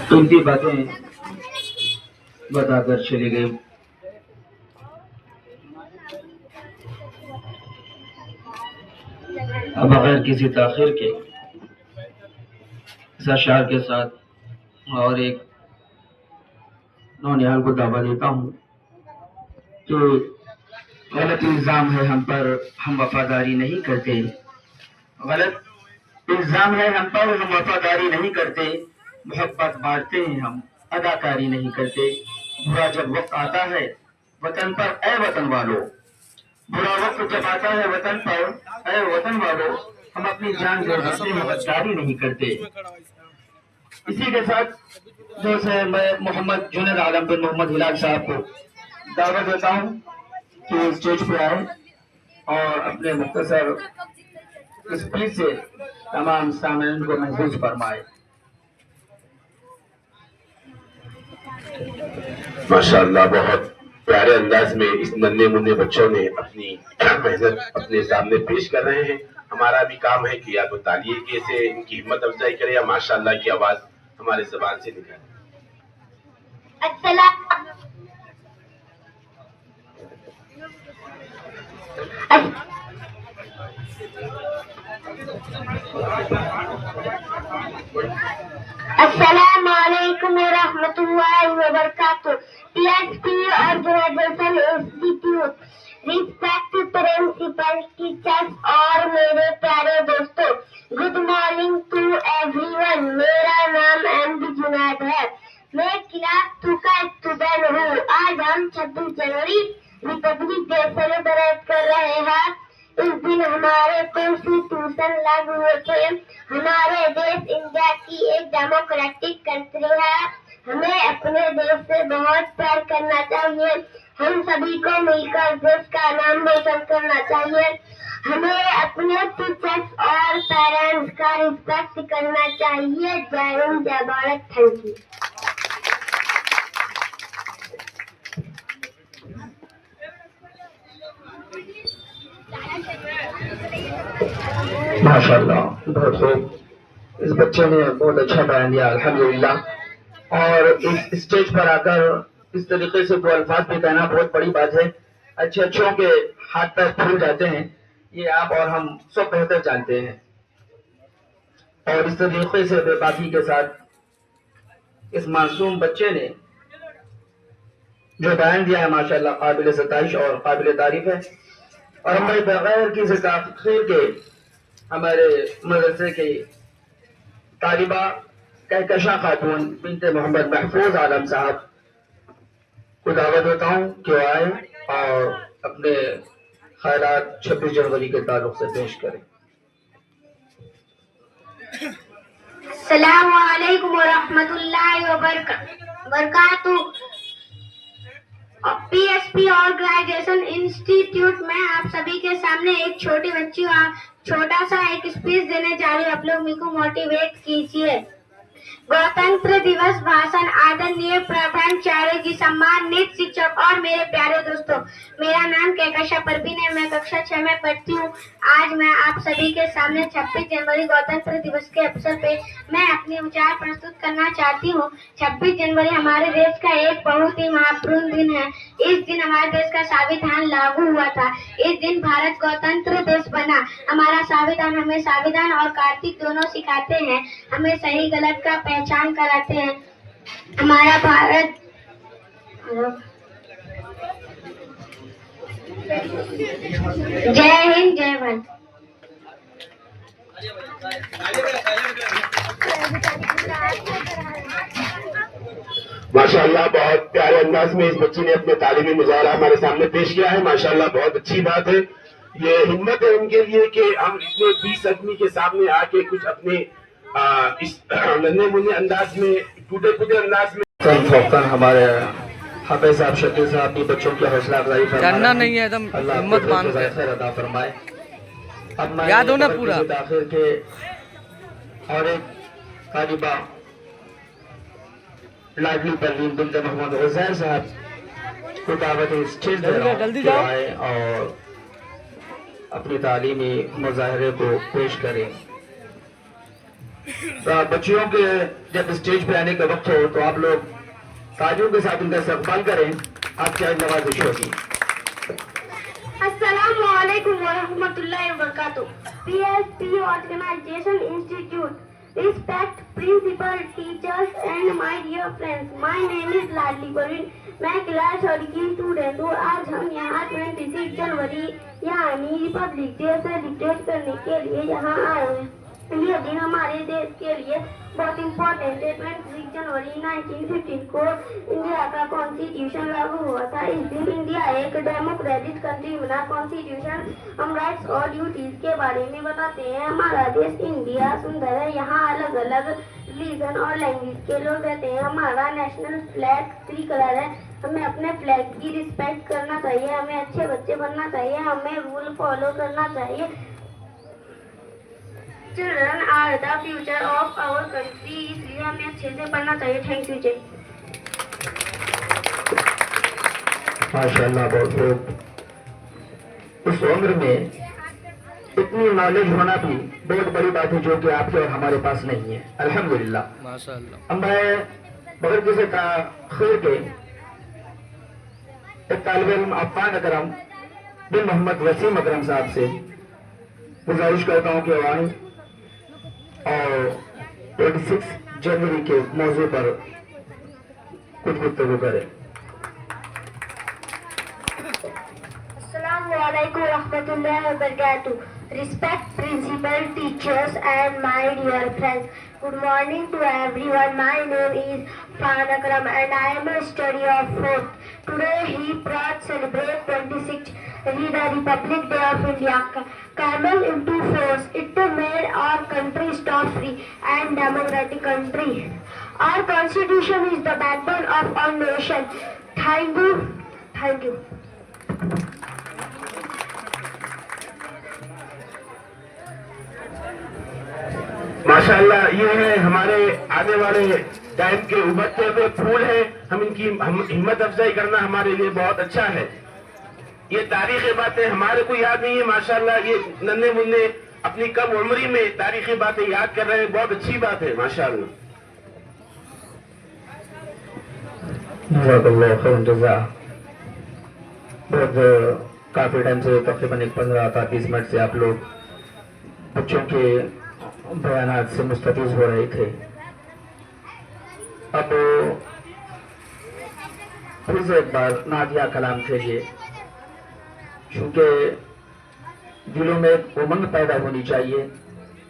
कीमती बातें बताकर चली गई। अब बगैर किसी ताखिर के इस अशार के साथ और एक नौनिहाल को दावा देता हूँ कि गलत इल्ज़ाम है हम पर, हम वफादारी नहीं करते। गलत इल्ज़ाम है हम पर, हम वफादारी नहीं करते। मोहब्बत बांटते हैं हम, अदाकारी नहीं करते। बुरा जब वक्त आता है वतन पर, ए वतन वालों, बुरा वक्त जब आता है वतन पर, ए वतन वालों, हम अपनी जान जोड़ देते हैं, गद्दारी नहीं करते। इसी के साथ जो है मैं मोहम्मद जुनैद आलम बिन मोहम्मद हिलाल साहब को दावत देता हूँ कि स्टेज पे आए और अपने मुख्तसर स्पीच से तमाम सामईन को महसूस फरमाए। माशाअल्लाह, बहुत प्यारे अंदाज में इस नन्हे मुन्ने बच्चों ने अपनी मेहनत अपने सामने पेश कर रहे हैं। हमारा भी काम है कि या तो तालिये से इनकी हिम्मत अफजाई करें या माशाअल्लाह की आवाज हमारे जबान से निकले। अस्सलामुअलैकुम वरहमतुल्लाहि वबरकातुहू। PSP organization institute, respected principal, teachers और मेरे प्यारे दोस्तों, गुड मॉर्निंग टू एवरीवन। मेरा नाम MD जुनैद है। मैं क्लास 2 का स्टूडेंट हूँ। आज हम 26 जनवरी रिपब्लिक डे सेलिब्रेट कर रहे हैं। इस दिन हमारे कॉन्स्टिट्यूशन लागू हुए थे। हमारे देश इंडिया की एक डेमोक्रेटिक कंट्री है। हमें अपने देश से बहुत प्यार करना चाहिए। हम सभी को मिलकर देश का नाम रोशन करना चाहिए। हमें अपने टीचर्स और पेरेंट्स का रिस्पेक्ट करना चाहिए। जय हिंद, जय भारत। Thank you. माशाअल्लाह, बहुत खूब। इस बच्चे ने बहुत अच्छा बयान दिया, अल्हम्दुलिल्लाह। और इस स्टेज पर आकर इस तरीके से दो अल्फाज भी कहना बहुत बड़ी बात है। अच्छे अच्छों के हाथ पैर फूल जाते हैं, ये आप और हम सब बेहतर जानते हैं। और इस तरीके से बेबाकी के साथ इस मासूम बच्चे ने जो बयान दिया है, माशाअल्लाह काबिल सताइश और काबिल तारीफ है। और हमारे बगैर किसी ताखीर के हमारे मदरसे की तालिबा कहकशा खातून बिनते मोहम्मद महफूज आलम साहब को दावत देता हूँ कि वो आए और अपने ख्यालात 26 जनवरी के ताल्लुक से पेश करें। अस्सलामु अलैकुम वरहमतुल्लाहि वबरकातुहू। PSP ऑर्गेनाइजेशन इंस्टीट्यूट में आप सभी के सामने एक छोटी बच्ची छोटा सा एक स्पीच देने जा रही है। आप लोग मेरे को मोटिवेट कीजिए। गणतंत्र दिवस भाषण। आदरणीय प्रधानाचार्य जी, सम्मानित शिक्षक और मेरे प्यारे दोस्तों, मेरा नाम कहकशा परवीन है। मैं कक्षा 6 में पढ़ती हूँ। आज मैं आप सभी के सामने 26 जनवरी गणतंत्र दिवस के अवसर पे मैं अपने विचार प्रस्तुत करना चाहती हूँ। 26 जनवरी हमारे देश का एक बहुत ही महत्वपूर्ण दिन है। इस दिन हमारे देश का संविधान लागू हुआ था। इस दिन भारत गणतंत्र देश बना। हमारा संविधान हमें संविधान और कार्तिक दोनों सिखाते हैं, हमें सही गलत का पहचान कराते हैं। हमारा भारत जय हिंद, जय भारत। माशाअल्लाह, बहुत प्यारे अंदाज में इस बच्ची ने अपने तालीमी मुजाहरा हमारे सामने पेश किया है। माशाअल्लाह, बहुत अच्छी बात है। ये हिम्मत है उनके लिए कि हम इतने 20 आदमी के सामने आके कुछ अपने इस नन्हे मुन्ने अंदाज में, टूटे फूटे अंदाज में हमारे हाफिज साहब, शकील साहब भी बच्चों की हौसला अफजाई करना नहीं है, एकदम हिम्मत मांगते हैं। खैर अदा फरमाए। अब याद हो ना पूरा दाखिल के और एक तालिबा लाडली परवीन बिनते मोहम्मद उजैर साहब को दावत स्टेज दे रहा हूं कि आए और अपनी तालीमी मुजाहरे को पेश करें। बच्चियों के जब स्टेज पे आने का वक्त हो तो आप लोग तालियों के साथ उनका इस्तकबाल करें। आपकी आज नवाजिश होगी। अस्सलामु अलैकुम व रहमतुल्लाहि व बरकातुहू। PSP Organization Institute. Respect principal, teachers and my dear friends. My name is लाडली परवीन। मैं क्लास 3 की स्टूडेंट हूँ। आज हम यहाँ 26 जनवरी यानी रिपब्लिक डे सेलिब्रेट करने के लिए यहाँ आए हैं। ये दिन हमारे देश के लिए बहुत इम्पोर्टेंट है। 26 जनवरी 1915 को इंडिया का कॉन्स्टिट्यूशन लागू हुआ था। इस दिन इंडिया एक डेमोक्रेटिक कंट्री बना। कॉन्स्टिट्यूशन हम राइट्स और ड्यूटीज के बारे में बताते हैं। हमारा देश इंडिया सुंदर है। यहाँ अलग अलग रिलीजन और लैंग्वेज के लोग रहते हैं। हमारा नेशनल फ्लैग 3 कलर है। हमें अपने फ्लैग की रिस्पेक्ट करना चाहिए। हमें अच्छे बच्चे बनना चाहिए। हमें रूल फॉलो करना चाहिए। Children are the future of our country, इसलिए हमें अच्छे से पढ़ना चाहिए। थैंक यू जी। माशाल्लाह, बहुत खूब। इस उम्र में इतनी नॉलेज होना भी बहुत बड़ी बात है, जो कि आपके और हमारे पास नहीं है। अल्हम्दुलिल्लाह माशाल्लाह। अब मैं बगैर किसी का खैर के एक तालिब इल्म अफ़ान अकरम बिन मोहम्मद वसीम अकरम साहब से गुजारिश करता हूँ कि वो आए और 26 जनवरी के मौजू पर कुछ गुफ्तगू करें। अस्सलामु अलैकुम रहमतुल्लाहि व बरकातुहू। Respect principal, teachers and my dear friends. Good morning to everyone. My name is Fan Akram and I am a study of 4th. Today he brought celebrate 26th the Republic Day of India. Camel into force. It made our country stop free and democratic country. Our constitution is the backbone of our nation. Thank you. Thank you. माशाअल्लाह, ये है हमारे आने वाले time के उभरते हुए फूल हैं। हम हिम्मत अफजाई करना हमारे लिए बहुत अच्छा है। ये तारीखी बातें हमारे को याद नहीं है। माशाअल्लाह, ये नन्हे मुन्ने अपनी कम उम्री में तारीखी बातें याद कर रहे हैं। बहुत अच्छी बात है माशाअल्लाह। बहुत काफी टाइम से, तकरीबन 15-20 मिनट से आप लोग बच्चों के बयानात से मुस्तफिज हो रहे थे। अब फिर से एक बार नादिया कलाम के लिए, क्योंकि दिलों में एक उमंग पैदा होनी चाहिए,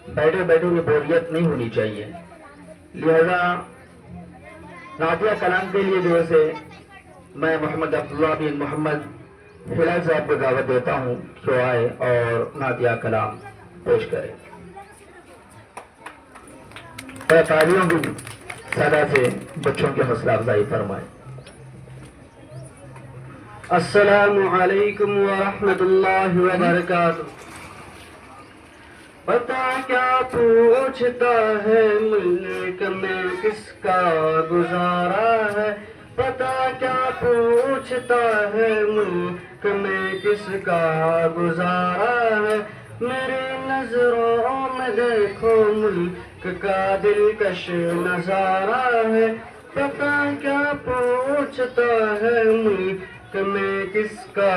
बैठे बैठे ये बोरियत नहीं होनी चाहिए। लिहाजा नादिया कलाम के लिए जो से मैं मोहम्मद अब्दुल्लाह बिन मोहम्मद हिलाल साहब को दावत देता हूँ कि आए और नादिया कलाम पेश करें। तालियों की सदा से बच्चों की हौसला अफजाई फरमाए। अस्सलामु अलैकुम व रहमतुल्लाहि व बरकातुहू। पता क्या पूछता है मुल्क में किसका गुजारा है। पता क्या पूछता है मुल्क में किसका गुजारा है। मेरी नजरों में देखो मुल्क का दिलकश नजारा है। पता क्या पूछता है मुल्क में किसका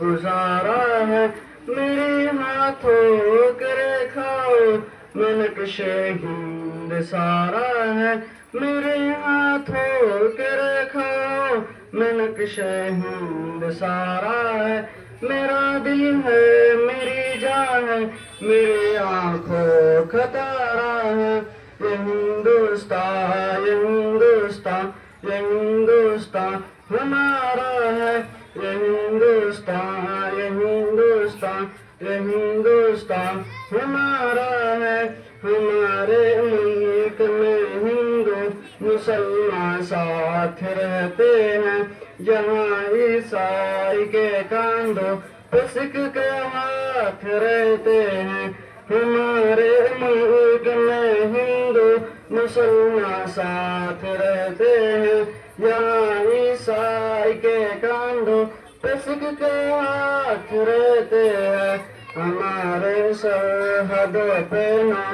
गुजारा है। मेरे हाथों के रेखाओं में नक्शे हिंद सारा है। मेरे हाथों के रेखाओं में नक्शे हिंद सारा है। मेरा दिल है मेरी जान है मेरी आंखों का तारा है। ये हिंदुस्तान ये हिंदुस्तान ये हिंदुस्तान हमारा है। ये हिंदुस्तान ये हिंदुस्तान ये हिंदुस्तान हमारा है। हमारे मुल्क में हिंदू मुसलमान साथ रहते हैं। जहाँ ईसाई के कांधों पे सिख के हाथ रहते हैं। हमारे मुल्क में हिंदू मुसलमान साथ रहते हैं। यहाँ ईसाई के कांधों पे सिख के हाथ रहते हैं। हमारे सरहदों पे ना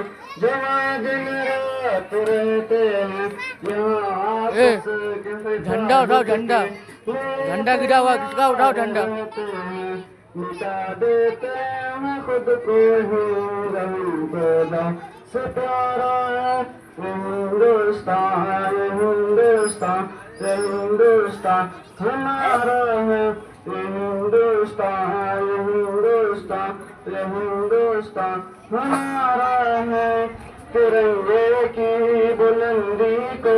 जवां दिन मुस्कुराते रहते हैं यहाँ ए, आपस के झंडा उठाओ, झंडा। झंडा गिरा हुआ, किसका उठाओ झंडा। मिटा देते हैं खुद को ही रहम खुदा से प्यारा है ये हिंदुस्तान, ये हिंदुस्तान, ये हिंदुस्तान हमारा है। ये हिंदुस्तान, ये हिंदुस्तान, ये हिंदुस्तान हमारा है। तिरंगे की बुलंदी को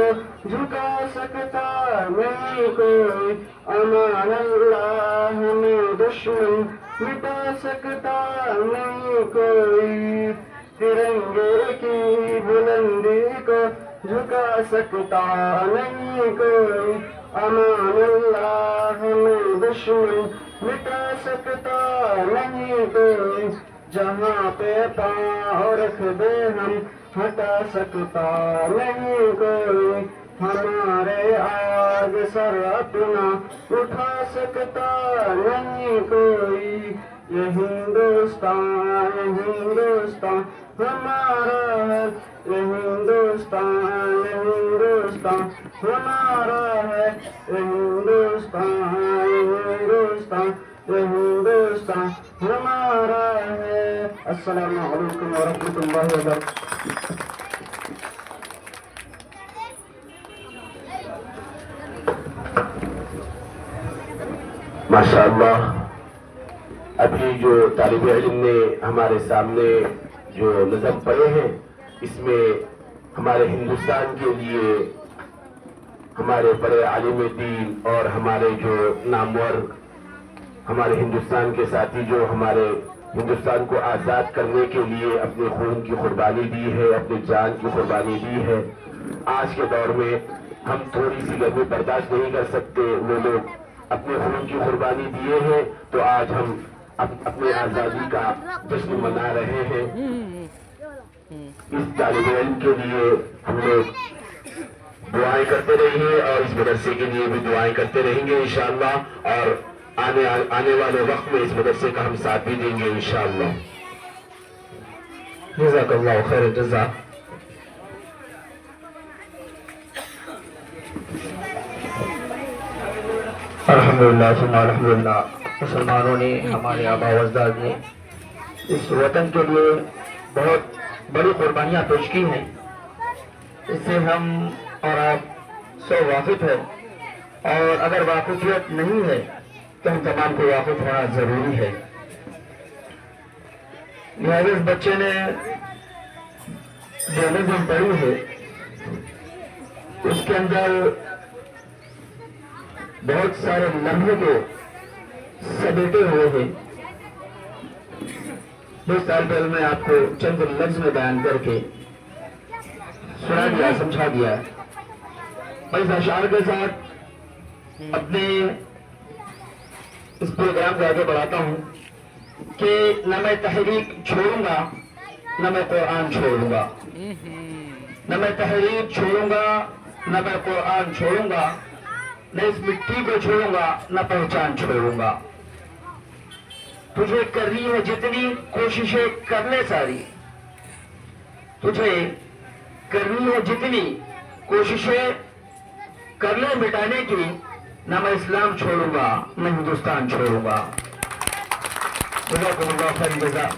झुका सकता नहीं कोई, अमान अल्लाह में दुश्मन मिटा सकता नहीं कोई। तिरंगे की बुलंदी को झुका सकता नहीं कोई, अमान अल्लाह में दुश्मन मिटा सकता नहीं कोई। जहाँ पे पाँव रख दे हम हटा सकता नहीं कोई, हमारे आगे सर अपना उठा सकता नहीं कोई। ये हिंदुस्तान, ये हिंदुस्तान हमारा है। ये हिंदुस्तान, ये हिंदुस्तान हमारा है। ये हिंदुस्तान, ये हिंदुस्तान, ये हिंदुस्तान हमारा है। अस्सलामु अलैकुम वरहमतुल्लाहि वबरकातुहू। माशाअल्लाह, अभी जो तालिब इल्म ने हमारे सामने जो नज़म पढ़े हैं, इसमें हमारे हिंदुस्तान के लिए हमारे बड़े आलिम दीन और हमारे जो नामवर हमारे हिंदुस्तान के साथी जो हमारे हिंदुस्तान को आज़ाद करने के लिए अपने खून की कुर्बानी दी है, अपनी जान की कुर्बानी दी है। आज के दौर में हम थोड़ी सी गर्मी बर्दाश्त नहीं कर सकते। वो लोग अपने खून की कुर्बानी दिए हैं, तो आज हम अपने आज़ादी का जश्न मना रहे हैं। इस तालिब इल्म के लिए हम लोग दुआएं करते रहिए और इस मदरसे के लिए भी दुआएं करते रहेंगे इंशाअल्लाह। और आने वाले वक्त में इस मदरसे का हम साथ भी देंगे इंशाअल्लाह। जज़ाकल्लाहु खैर जज़ा। अल्हम्दुलिल्लाह, मुसलमानों ने, हमारे आबा व अजदाद ने इस वतन के लिए बहुत बड़ी कुर्बानियां पेश की हैं। इससे हम और आप सब वाकिफ है, और अगर वाकिफियत नहीं है तो हम तमाम को वाकिफ होना जरूरी है। लिहाजा इस बच्चे ने जो नज़म पढ़ी है उसके अंदर बहुत सारे लम्हे को समेटे हुए हैं। दो साल पहले मैं आपको चंद लफ्ज में बयान करके सुना दिया, समझा दिया। मैं इस अशार के साथ अपने इस प्रोग्राम को आगे बढ़ाता हूं कि न मैं तहरीक छोड़ूंगा, न मैं कुरान छोड़ूंगा। न मैं तहरीक छोड़ूंगा, न मैं कुरान छोड़ूंगा। न इस मिट्टी को छोड़ूंगा, न पहचान छोड़ूंगा। तुझे करनी है जितनी कोशिशें कर ले सारी, तुझे करनी है जितनी कोशिशें कर ले मिटाने की। न मैं इस्लाम छोड़ूंगा, न हिंदुस्तान छोड़ूंगा। जज़ा।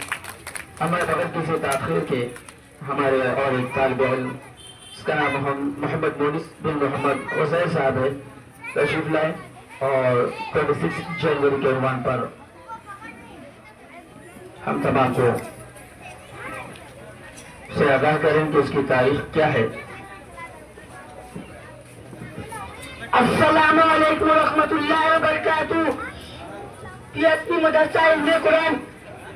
हमारे बगल किसी ताखिर के हमारे और एक तालिब इल्म, इसका नाम मोहम्मद मोनिस बिन मोहम्मद वज़ैर साहब है, तशरीफ लाए और 26 जनवरी के उन्वान पर हम तमाम को से आगाह करें कि उसकी तारीख क्या है। अस्सलामु अलैकुम रहमतुल्लाहि व बरकातुहू। पीएचपी मदरसा इल्मे कुरान,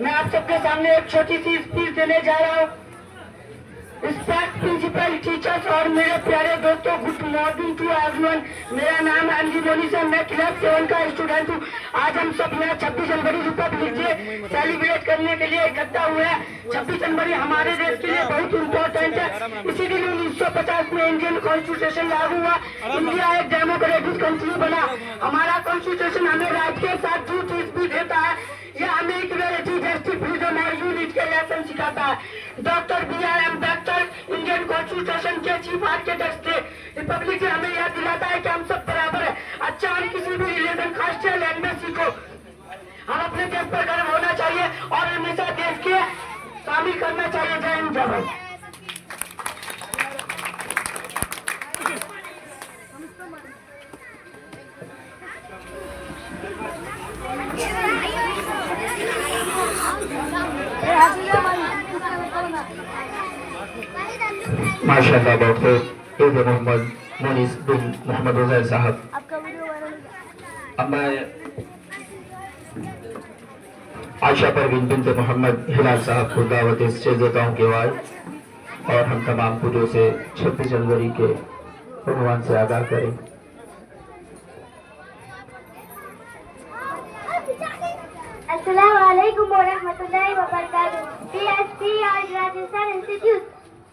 मैं आप सबके सामने एक छोटी सी स्पीच देने जा रहा हूँ। रिस्पेक्ट प्रिंसिपल, टीचर्स और मेरे प्यारे दोस्तों, गुड मॉर्निंग टू एवरीवन। मेरा नाम एमजी मोनिस है, मैं क्लास 7 का स्टूडेंट हूँ। आज हम सब यहाँ 26 जनवरी रिपब्लिक डे सेलिब्रेट करने के लिए इकट्ठा हुए हैं। 26 जनवरी हमारे देश के लिए बहुत इम्पोर्टेंट है। इसी दिन 1950 में इंडियन कॉन्स्टिट्यूशन लागू हुआ। इंडिया एक डेमोक्रेटिक कंट्री बना। हमारा कॉन्स्टिट्यूशन हमें राइट के साथ जो चीज भी देता है, ये हमें इक्वालिटी, जस्टिस, फ्रीडम और यूनिट के लेसन सिखाता है। Doctor BR Ambedkar Indian constitution के चीफ आर्किटेक्ट थे। रिपब्लिक से हमें यह दिलाता है कि हम सब बराबर है। अच्छा, हम किसी भी रिलीजन, कास्ट या लैंग्वेज सीखो, हम अपने देश पर गर्व होना चाहिए और हमेशा देश के शामिल करना चाहिए। जय हिंद, जय भारत। माशाल्लाह, बहुत खूब। ईद मोहम्मद मुनीस बिन मोहम्मद उजैर साहब। अब मैं आशा परवीन बिन मोहम्मद हिलाल साहब को दावत स्टेज देता हूँ कि आए और हम तमाम पूजों से 26 जनवरी के भगवान से आगाह करें। Assalamualaikum warahmatullahi wabarakatuh. PSP और Rajasthan institute,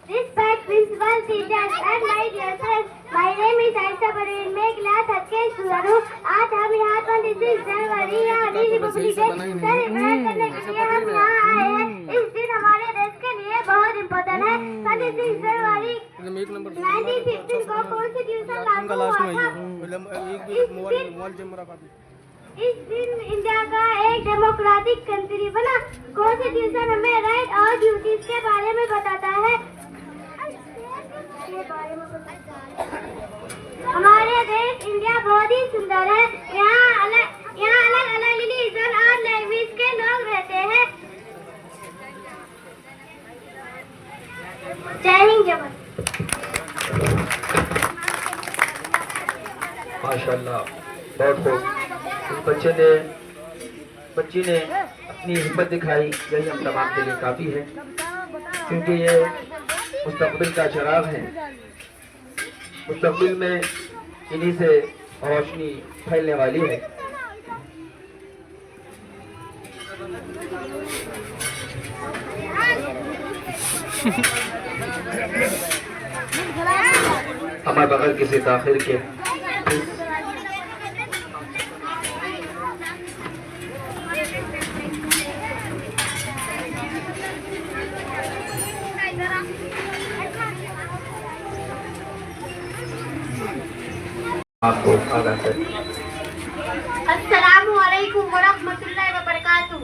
respect principal, teachers and my dear friends. My name is Aisha Parveen. मैं क्लास 8 की स्टूडेंट हूँ। आज हम यहाँ 26 जनवरी यानी रिपब्लिक डे सेलिब्रेट करने के लिए हम यहाँ आए हैं। इस दिन हमारे देश के लिए बहुत इम्पोर्टेंट है। 26 जनवरी 1915 को कॉन्स्टिट्यूशन लागू हुआ था। इस दिन इंडिया का एक डेमोक्रेटिक कंट्री बना। कॉन्स्टिट्यूशन हमें राइट और ड्यूटीज के बारे में बताता है। हमारे देश इंडिया बहुत ही सुंदर है। यहाँ अलग अलग रिलीजन और लैंग्वेज के लोग रहते हैं। जय हिंद, जय भारत। माशाल्लाह, बहुत खूब। इस बच्ची ने अपनी हिम्मत दिखाई। यही हम तमाम के लिए काफी है, क्योंकि ये मुस्तकबिल का चिराग है। मुस्तकबिल में इन्हीं से रोशनी फैलने वाली है। हमारे बगैर किसी ताखिर के आपको आगाह करें। Assalamualaikum warahmatullahi wabarakatuh.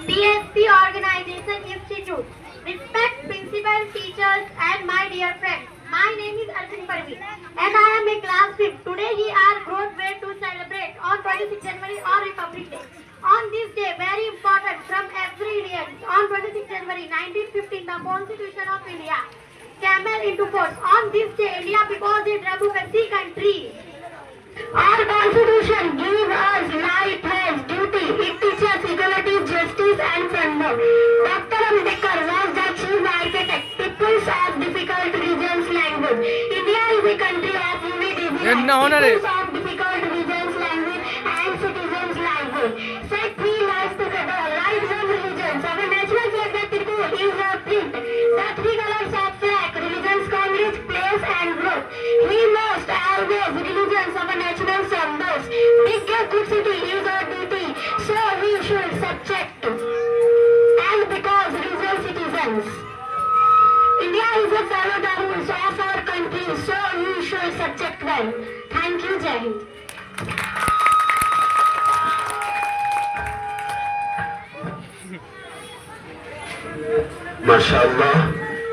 PSP Organization Institute. Respect principal, teachers and my dear friends. My name is Arjun Parveen and I am in class 5. Today we are great way to celebrate on 26 January or Republic Day. On this day, very important from every Indian, on 26 January 1915, the Constitution of India came into force. On this day, India became a democracy country. Our constitution gives us right, has duty. It teaches equality, justice and freedom. Dr. Ambedkar was the chief architect. People of difficult regions language. India is a country of unity. People of difficult regions language and citizens language. Set three lives together. Lives of religions. Our national flag is a print. The three colors of flag. Religions coverage, place and growth. We must always religions our natural symbols. Big a good city is our duty, so we should subject to. And because real citizens, India is a follow the rules of our country, so we should subject them. Thank you, Jai Hind. माशाअल्लाह,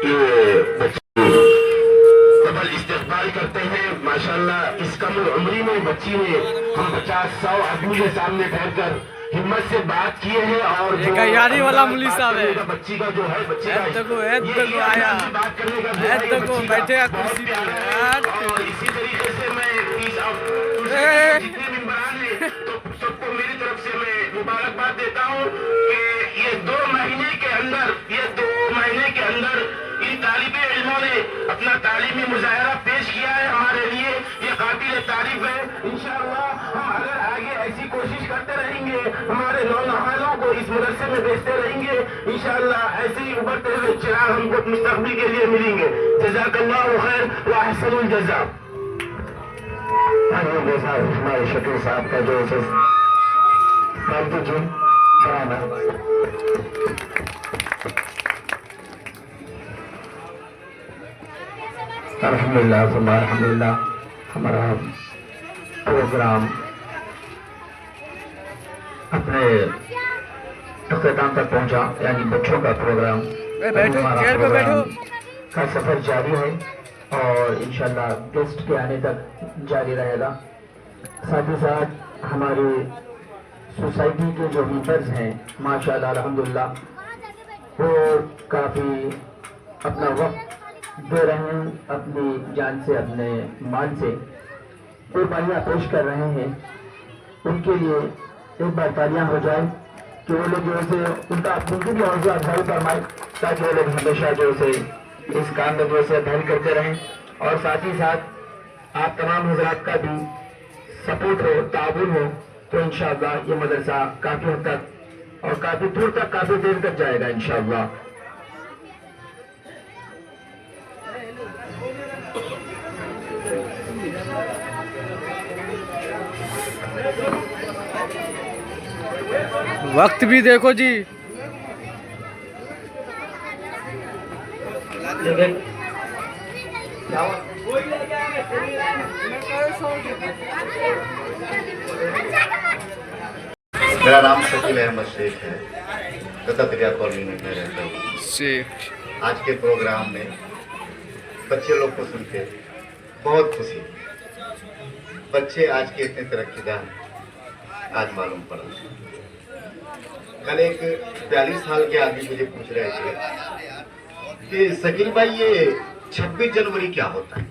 ये बच्चे double इस्तेकबाल करते हैं। माशाअल्लाह, इस कम उम्री में बच्ची ने हम 50-100 आदमी के सामने ठहरकर हिम्मत से बात किए हैं। और यारी वाला मुली साहब है, बच्ची का जो है, बच्ची का आया बात करने का बैठे कुर्सी पे। और इसी तरीके से मैं जितने मेंबरान हैं तो सबको मेरी तरफ से मैं मुबारकबाद देता हूँ कि ये 2 महीने के अंदर इन तालिबे इल्मों ने अपना तालीमी मुजाहरा पेश किया है। हमारे लिए ये काबिल तारीफ है। इंशाअल्लाह हम अगर आगे ऐसी कोशिश करते रहेंगे, हमारे नौजवानों को इस मदरसे में भेजते रहेंगे, इंशाअल्लाह ऐसे ही उभरते हुए चिराग हमको मुस्तकबिल के लिए मिलेंगे। जज़ाकल्लाहु खैर व अहसनुल जज़ा। हमारे शकील साहब का जो फालतू अल्हम्दुलिल्लाह हमारा प्रोग्राम अपने अख्ताम तक पहुंचा, यानी बच्चों का प्रोग्राम। बैठो, हमारा चेयर पे प्रोग्राम बैठो। का सफर जारी है और इंशाल्लाह गेस्ट के आने तक जारी रहेगा। साथ ही साथ हमारी सोसाइटी के जो मेंबर्स हैं माशाल्लाह अल्हम्दुलिल्लाह वो काफ़ी अपना वक्त दे रहे हैं, अपनी जान से अपने माल से कुर्बानियाँ पेश कर रहे हैं। उनके लिए एक बार तालियां हो जाए कि वो लोग जो है उनका उनकी भी हौसला अफजाई फरमाए, ताकि वो लोग हमेशा जो है इस काम में जो है अफजाई करते रहें। और साथ ही साथ आप तमाम हजरात का भी सपोर्ट हो, ताउन हो, तो इंशाअल्लाह ये मदरसा काफ़ी हद तक और काफ़ी दूर तक, काफ़ी देर तक जाएगा इंशाअल्लाह। वक्त भी देखो जी। मेरा नाम शकील अहमद शेख है, दत्तात्रेय कॉलोनी में मैं रहता हूँ। शेख आज के प्रोग्राम में बच्चे लोग को सुन के बहुत खुशी। बच्चे आज के इतने तरक्कीदार हैं, आज मालूम पड़ा। कल एक 42 साल के आदमी मुझे पूछ रहे थे कि शकील भाई ये 26 जनवरी क्या होता है।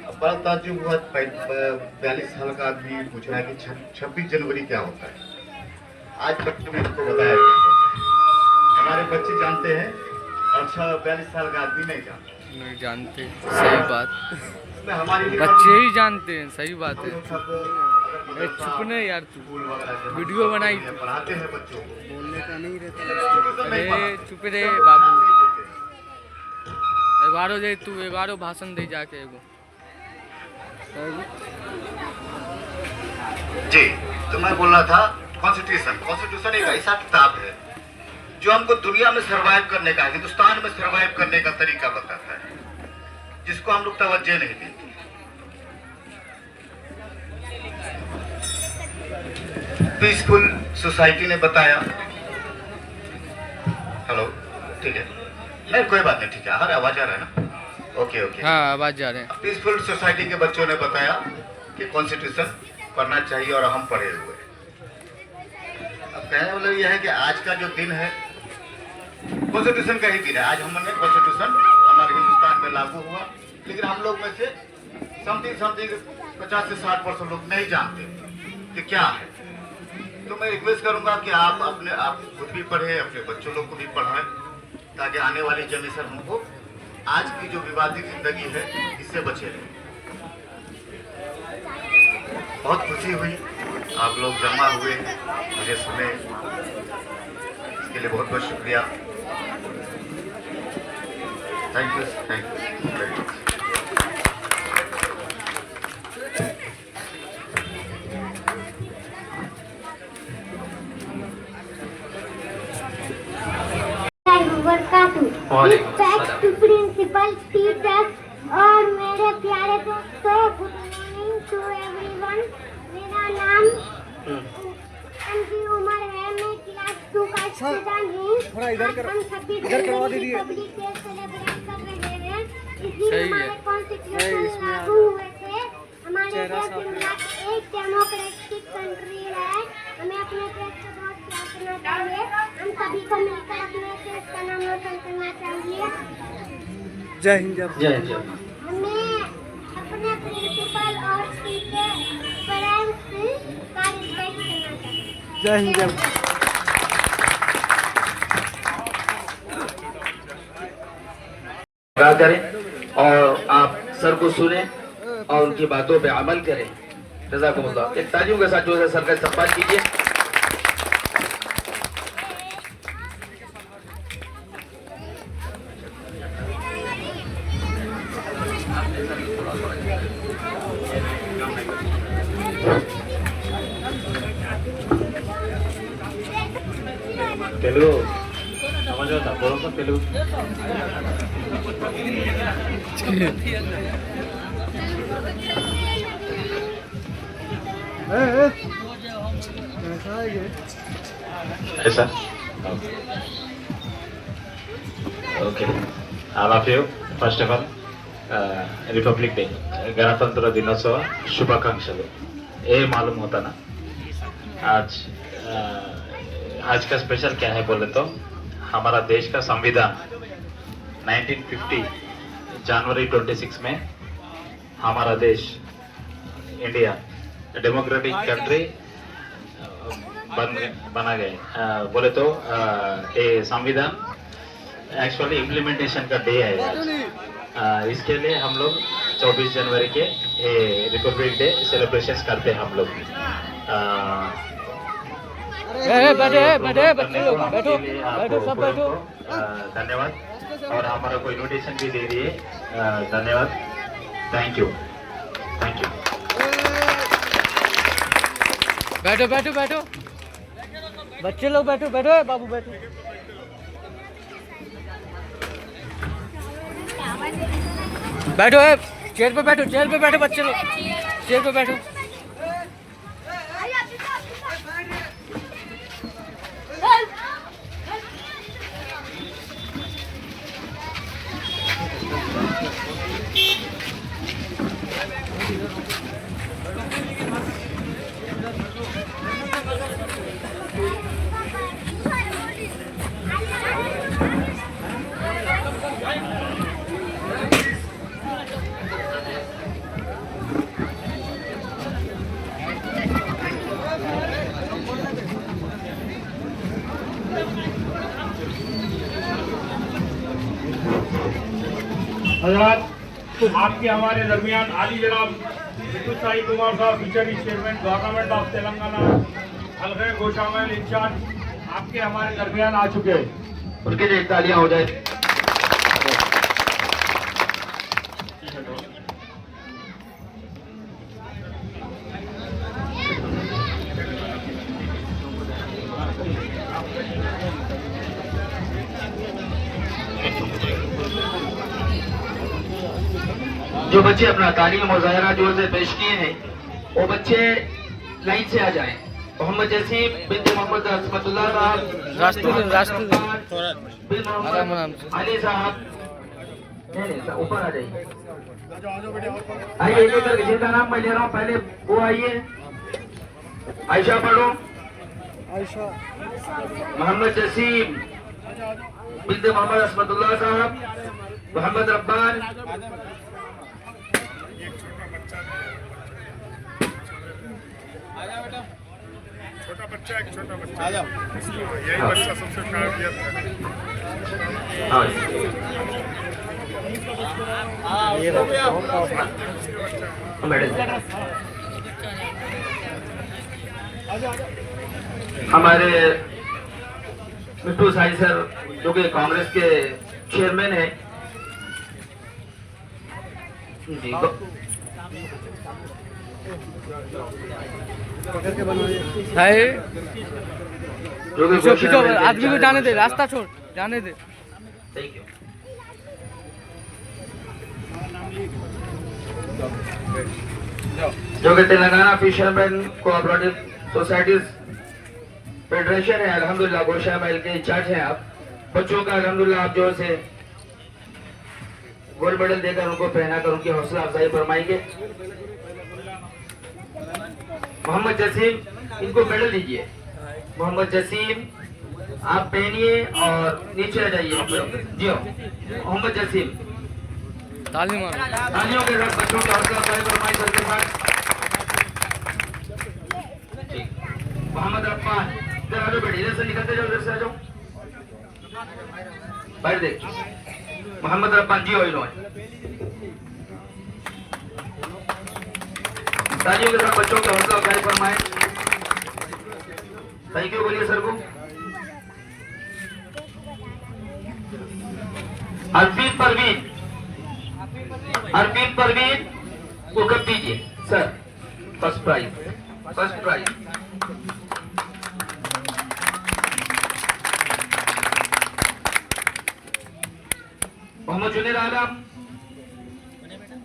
अब बड़ा ताज्जुब हुआ, 42 साल का आदमी पूछ रहा है कि 26 जनवरी क्या होता है। आज बच्चों ने इसको बताया क्या होता है। हमारे बच्चे जानते हैं और 42 साल का आदमी नहीं जानता। नहीं जानते, सही बात। इसमें हमारी बच्चे ही जानते हैं, सही बात है। ए, चुप नहीं यार, तू वीडियो बनाई, पढ़ाते हैं बच्चों को, बोलने का नहीं रहता। अरे चुप रे बाबू, एगारो दे तू, एगारो भाषण दे जाके एगो। जी, तो मैं बोल रहा था कॉन्स्टिट्यूशन एक ऐसा किताब है जो हमको दुनिया में सरवाइव करने का, हिंदुस्तान में सरवाइव करने का तरीका बताता है, जिसको हम लोग तवज्जो नहीं देते। पीसफुल सोसाइटी ने बताया। हेलो, ठीक है, नहीं कोई बात नहीं, ठीक है। हर आवाज आ रहा है ना? ओके ओके, हाँ आवाज जा रहे हैं। पीसफुल सोसाइटी के बच्चों ने बताया कि कॉन्स्टिट्यूशन पढ़ना चाहिए और हम पढ़े हुए। अब कहने वाला यह है कि आज का जो दिन है कॉन्स्टिट्यूशन का ही दिन है। आज हमने कॉन्स्टिट्यूशन हमारे हिंदुस्तान में लागू हुआ, लेकिन हम लोग में से समथिंग 50 से 60% लोग नहीं जानते कि क्या है। तो मैं रिक्वेस्ट करूंगा कि आप खुद भी पढ़ें, अपने बच्चों लोग को भी पढ़ाएं, ताकि आने वाली जनरेशन हमको आज की जो विवादित जिंदगी है इससे बचे रहें। बहुत खुशी हुई आप लोग जमा हुए, मुझे सुने, इसके लिए बहुत बहुत शुक्रिया। Thank you very much. Respect to principal, teachers और मेरे प्यारे दोस्तों, गुड मॉर्निंग टू एवरीवन। मेरा नाम उनकी उम्र है, मैं क्लास 2 का स्टूडेंट हूँ। हम 26 जनवरी रिपब्लिक डे सेलिब्रेट कर रहे हैं। इस दिन हमारे कॉन्स्टिट्यूशन लागू हुए थे। हमारे देश इंडिया एक डेमोक्रेटिक कंट्री है। हमें अपने देश को बहुत प्यार करना चाहिए। हम सभी को मिलकर अपने देश का नाम रोशन करना चाहिए। जय हिंद। जय हिंद। हमें अपने प्रिंसिपल और पेरेंट्स का रिस्पेक्ट करना चाहिए। जय हिंद। करें और आप सर को सुने और उनकी बातों पे अमल करें। जज़ाकुमुल्लाह। एक तालियों के साथ जो है सर का इस्तकबाल कीजिए। తెలుగు समझौता बोलो तो तेलुगु ऐसा okay all of you first of all Republic day गणतंत्र दिनोत्सव शुभाकांक्षलु ये मालूम होता ना आज का स्पेशल क्या है बोले तो हमारा देश का संविधान 1950 जनवरी 26 में हमारा देश इंडिया डेमोक्रेटिक कंट्री बना गए बोले तो ये संविधान एक्चुअली इम्प्लीमेंटेशन का डे है आज। इसके लिए हम लोग 24 जनवरी के रिपब्लिक डे सेलिब्रेशंस करते हैं हम लोग। बैठो सब बैठो। धन्यवाद और हमारा को इन्विटेशन भी दे दिए धन्यवाद थैंक यू। बैठो बैठो बैठो बच्चे लोग बैठो बैठो बाबू बैठो। बैठो चेयर पे बैठो बच्चे लोग चेयर पे बैठो। हजरात आपके हमारे दरमियान आली जनाब बिट्टू साई कुमार साहब future chairman government of Telangana हल्के गोशामल इंचार्ज आपके हमारे दरमियान आ चुके हैं। उनके लिए तालियां हो जाए। जो बच्चे अपना तालीम मुजाहरा जोर से पेश किए हैं वो बच्चे लाइन से आ जाएं। मोहम्मद जसीम बिन मोहम्मद असमतुल्लाह साहब बिन मोहम्मद अली साहब ऊपर आ जाइए। आइए एक करके जिनका नाम मैं ले रहा हूँ पहले वो आइए। आयशा पढ़ो। मोहम्मद जसीम बिन मोहम्मद असमतुल्लाह साहब मोहम्मद रब्बान छोटा बच्चा आ जाओ यही बच्चा सबसे काबिलियत है। हमारे बिट्टू साई सर जो कि कांग्रेस के चेयरमैन हैं जी पीछो आदमी को जाने दे रास्ता छोड़ जाने दे। Thank you. जो कि Telangana fisherman cooperative societies federation है अल्हम्दुलिल्लाह गोशा महल के इंचार्ज हैं आप। बच्चों का अल्हम्दुलिल्लाह आप जोर से गोल्ड मेडल देकर उनको पहनाकर उनकी हौसला अफजाई फरमाएंगे। मोहम्मद जसीम इनको मेडल दीजिए। मोहम्मद जसीम आप पहनिए और नीचे आ जाइए। जी मोहम्मद जसीम तालियों के साथ बच्चों की हौसला अफजाई फरमाई सबके साथ। मोहम्मद रब्बान इधर आ जाओ बेटे इधर से निकलते जाओ इधर से आ जाओ बैठ देख। मोहम्मद रब्बान जी हो तालियों के साथ बच्चों की हौसला अफजाई फरमाए। थैंक यू बोलिए सर को। अरबीन परवीन को कब दीजिए sir. First prize Mohammad Juner Alam,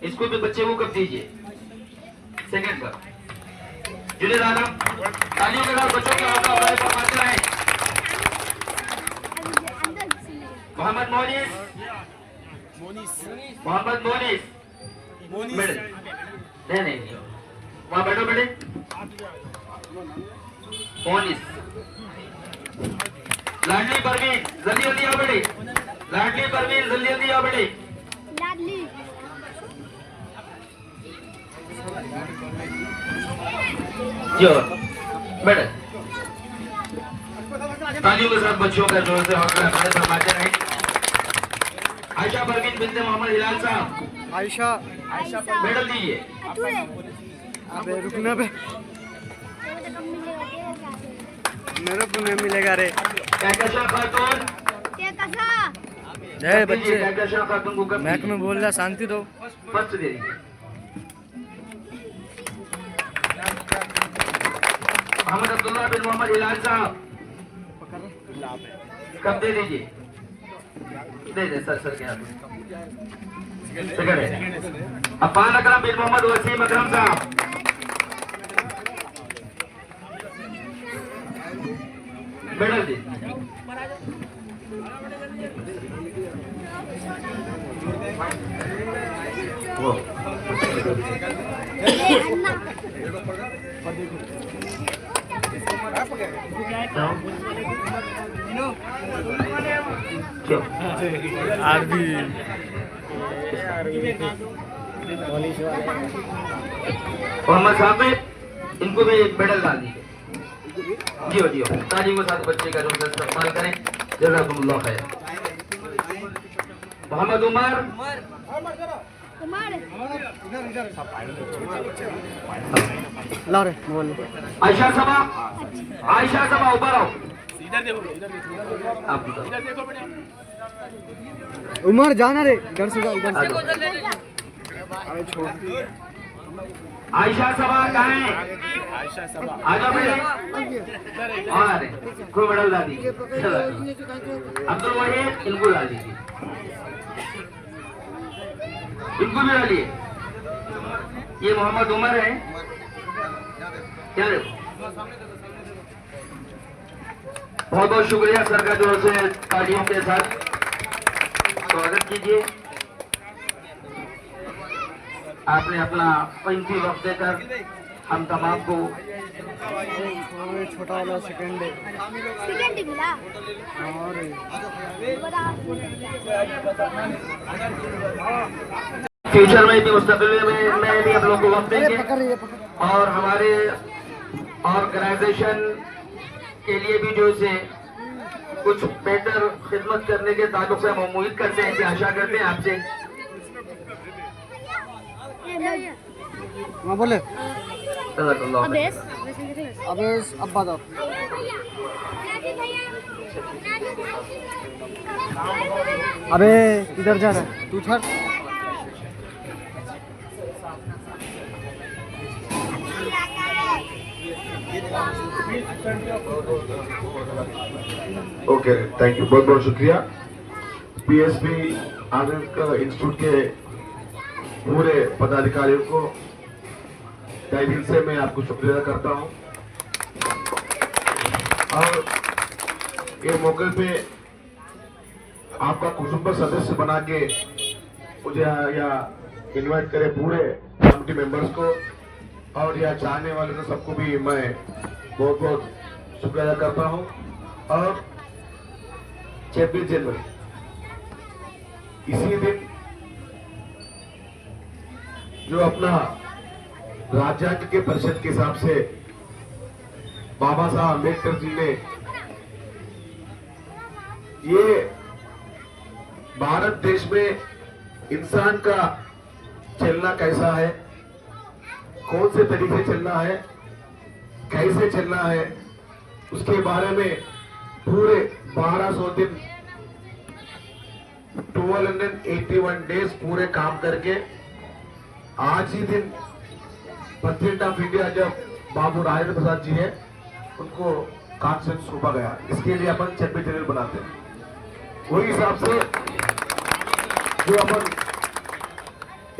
इसको भी बच्चे को कब दीजिए, सेकंड का जुनेर आलम। तालियों के साथ बच्चों के हौसला अफजाई फरमाते हैं। मोहम्मद मोनिस, मोहम्मद मोनिस मेडल। नहीं, वहां बैठो बेटे। मोनिस, लाडली परवीन, जल्दी जल्दी आओ बेटे। लाडली परवीन, जल्दी जल्दी आओ बेटे। जो बेटे, तालियों के साथ बच्चों का जोर से हौसला अफजाई फरमाते हैं। आयशा परवीन बिनते मोहम्मद हिलाल साहब, आयशा मेडल दीजिए। अबे रुकना बे, मेरे को नहीं मिलेगा रे। कहकशा खातून, जय बच्चे, कहकशा खातून को कब मैक में बोल रहा, शांति दो। फर्स्ट दे दीजिए। मोहम्मद अब्दुल्ला बिन मोहम्मद हिलाल साहब, कब दे दीजिए। दे सर के हाथ में। सेकंड है अफान अकरम बिन मोहम्मद वसीम अकरम साहब, मेडल दी। वो आरबी मोहम्मद साबिर, इनको भी मेडल डाल दीजिए। जियो जियो, तालियों के साथ बच्चे का जो इस्तेमाल करें। जज़ाकुमुल्लाह खैर। मोहम्मद उमर, ला रे बोल। आयशा सबा, आयशा सबा ऊपर आओ। आप उमर जाना रे, इधर से इधर से। अरे छोड़। आयशा सबा कहाँ है? आ जाओ बेटे। और को मेडल डाल दीजिए। अब्दुल वहीद, इनको डाल दीजिए। इनको भी डालिए। ये मोहम्मद उमर है। क्या रे? बहुत बहुत शुक्रिया सर का जोर से तालियों के साथ स्वागत कीजिए। आपने अपना कीमती वक्त देकर हम तमाम को छोटा वाला सेकंड फ्यूचर में भी मुस्तकबिल में भी हम लोग को वक्त देंगे और हमारे ऑर्गेनाइजेशन के लिए भी जो से कुछ बेहतर खिदमत करने के ताल्लुक से हम उम्मीद करते हैं कि आशा करते हैं आपसे। हाँ बोले। अबेस अब्बा दो। अबे इधर जा रहा है तू, छड़। ओके, थैंक यू, बहुत बहुत शुक्रिया। पीएसबी आनंद इंस्टीट्यूट के पूरे पदाधिकारियों को तहे दिल से मैं आपको शुक्रिया करता हूं और ये मौके पे आपका कुटुंब सदस्य बना के मुझे या इनवाइट करे पूरे कमिटी मेंबर्स को और यहाँ चाहने वाले तो सबको भी मैं बहुत बहुत शुक्रिया करता हूं। और 26 जनवरी इसी दिन जो अपना राज्यांग के परिषद के हिसाब से बाबा साहब अम्बेडकर जी ने ये भारत देश में इंसान का चलना कैसा है, कौन से तरीके चलना है, कैसे चलना है, उसके बारे में पूरे 1200 दिन 1281 डेज पूरे काम करके आज ही दिन प्रेसिडेंट ऑफ इंडिया जब बाबू राजेंद्र प्रसाद जी है उनको कॉन्फ्रेंस सौंपा गया। इसके लिए अपन 26 जनवरी बनाते हैं। वही हिसाब से जो अपन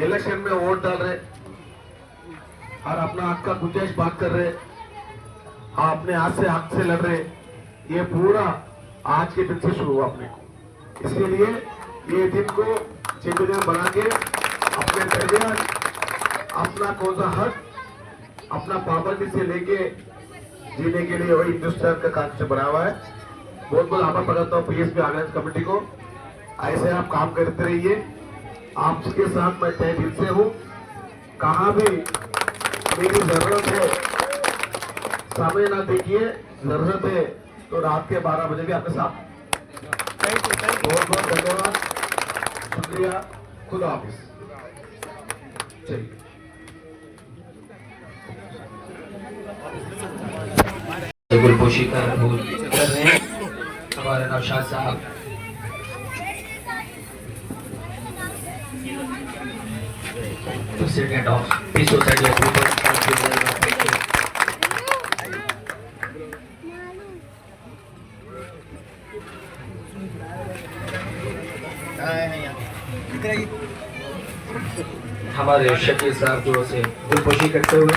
इलेक्शन में वोट डाल रहे और अपना हक का गुंजाइश बात कर रहे, अपने हाथ से हक से लड़ रहे, ये पूरा आज के दिन से शुरू हुआ अपने को। इसके लिए ये दिन को चैंपियन बना के अपने दरमियान अपना कौन सा हक अपना प्रॉपर्टी से लेके जीने के लिए वही हिंदुस्तान का काम से बना हुआ है। बहुत बहुत आभार प्रकट हूँ पीएसपी ऑर्गेनाइज कमेटी को। ऐसे आप काम करते रहिए, आपके साथ मैं तय दिल से हूँ। कहाँ भी मेरी जरूरत है समय ना देखिए, जरूरत है तो रात के 12 बजे भी आपके साथ। बहुत बहुत धन्यवाद, शुक्रिया, खुदा हाफिज। चलिए गुलपोशी का रोल कर रहे हैं हमारे नौशाद साहब। President of peace society of हमारे शकील साहब की ओर से गुलपोशी करते हुए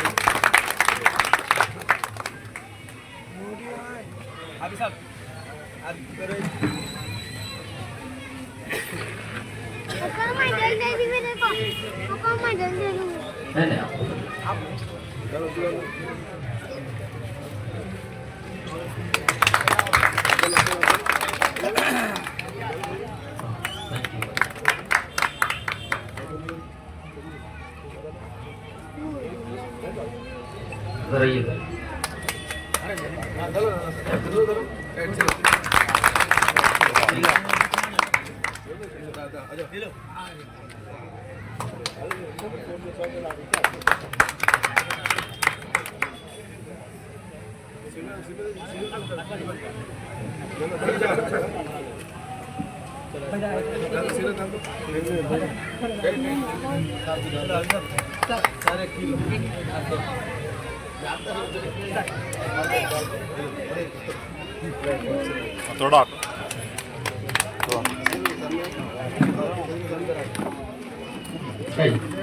थोड़ा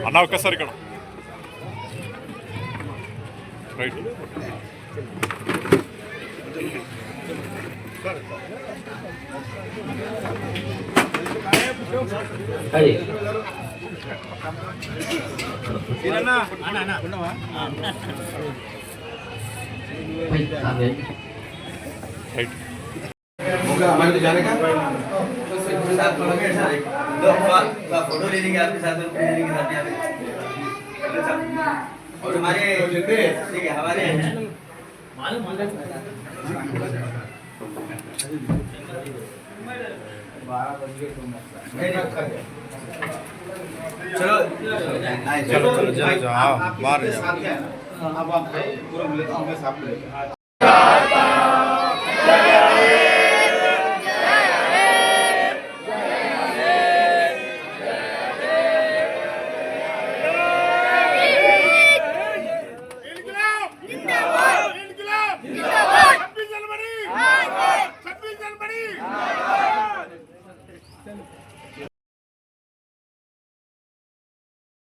అన్న ఒక్కసారి ఇక్కడ రైట్ రైట్ हमारे तो जाने का फोटो ले लेंगे आपके साथ, ले लेंगे साथ यहाँ पे। और हमारे ठीक है हमारे चलो चलो चलो जाओ बाहर जाओ। अब आप पूरा मिले तो हमें साथ में